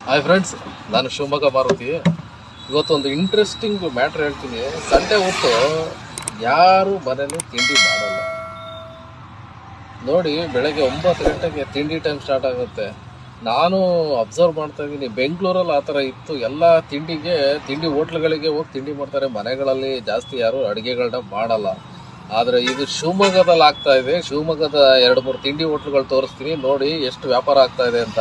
Hi friends, ನಾನು ಶಿವಮೊಗ್ಗ ಮಾರುತಿ. ಇವತ್ತೊಂದು interesting matter ಹೇಳ್ತೀನಿ. ಸಂಡೆ ಹೊತ್ತು ಯಾರು ಮನೇಲಿ ತಿಂಡಿ ಮಾಡಲ್ಲ ನೋಡಿ. ಬೆಳಗ್ಗೆ 9 ಗಂಟೆಗೆ ತಿಂಡಿ ಟೈಮ್ ಸ್ಟಾರ್ಟ್ ಆಗುತ್ತೆ. ನಾನು ಅಬ್ಸರ್ವ್ ಮಾಡ್ತಾ ಇದ್ದೀನಿ, ಬೆಂಗಳೂರಲ್ಲಿ ಆ ಥರ ಇತ್ತು. ಎಲ್ಲ ತಿಂಡಿ ಹೋಟ್ಲುಗಳಿಗೆ ಹೋಗಿ ತಿಂಡಿ ಮಾಡ್ತಾರೆ. ಮನೆಗಳಲ್ಲಿ ಜಾಸ್ತಿ ಯಾರು ಅಡುಗೆಗಳನ್ನ ಮಾಡಲ್ಲ. ಆದರೆ ಇದು ಶಿವಮೊಗ್ಗದಲ್ಲಿ ಆಗ್ತಾ ಇದೆ. ಶಿವಮೊಗ್ಗದ 2-3 ತಿಂಡಿ ಹೋಟ್ಲುಗಳು ತೋರಿಸ್ತೀನಿ, ನೋಡಿ ಎಷ್ಟು ವ್ಯಾಪಾರ ಆಗ್ತಾ ಇದೆ ಅಂತ.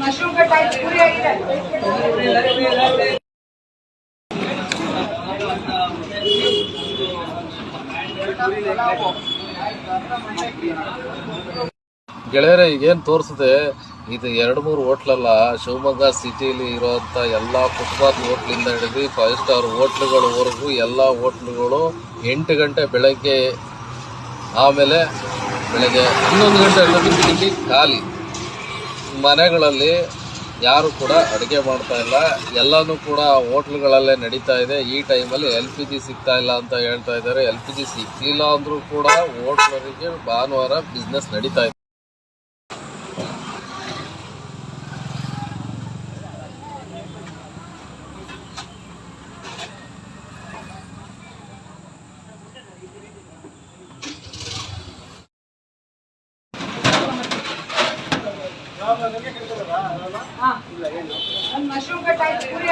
मशरूम का टाइप पूरी ಗೆಳೆಯರೆ, ಈಗೇನು ತೋರಿಸಿದೆ ಇದು 2-3 ಹೋಟ್ಲಲ್ಲ. ಶಿವಮೊಗ್ಗ ಸಿಟಿಲಿ ಇರೋಂಥ ಎಲ್ಲ ಫುಟ್ಪಾತ್ ಹೋಟ್ಲಿಂದ ಹಿಡಿದು 5 ಸ್ಟಾರ್ ಹೋಟ್ಲುಗಳವರೆಗೂ ಎಲ್ಲ ಹೋಟ್ಲುಗಳು 8 ಗಂಟೆ ಬೆಳಗ್ಗೆ, ಆಮೇಲೆ ಬೆಳಗ್ಗೆ 11 ಗಂಟೆ ಅಷ್ಟೊತ್ತಿಗೆ ತಿಂಡಿ ಖಾಲಿ. ಮನೆಗಳಲ್ಲಿ ಯಾರು ಕೂಡ ಅಡುಗೆ ಮಾಡ್ತಾ ಇಲ್ಲ, ಎಲ್ಲನೂ ಕೂಡ ಹೋಟ್ಲುಗಳಲ್ಲೇ ನಡೀತಾ ಇದೆ. ಈ ಟೈಮಲ್ಲಿ LPG ಸಿಗ್ತಾ ಇಲ್ಲ ಅಂತ ಹೇಳ್ತಾ ಇದ್ದಾರೆ. LPG ಸಿಗ್ತಿಲ್ಲ ಅಂದರೂ ಕೂಡ ಹೋಟ್ಲರಿಗೆ ಭಾನುವಾರ ಬಿಸ್ನೆಸ್ ನಡೀತಾ ಇದೆ. मशरूम का टाइप पूरी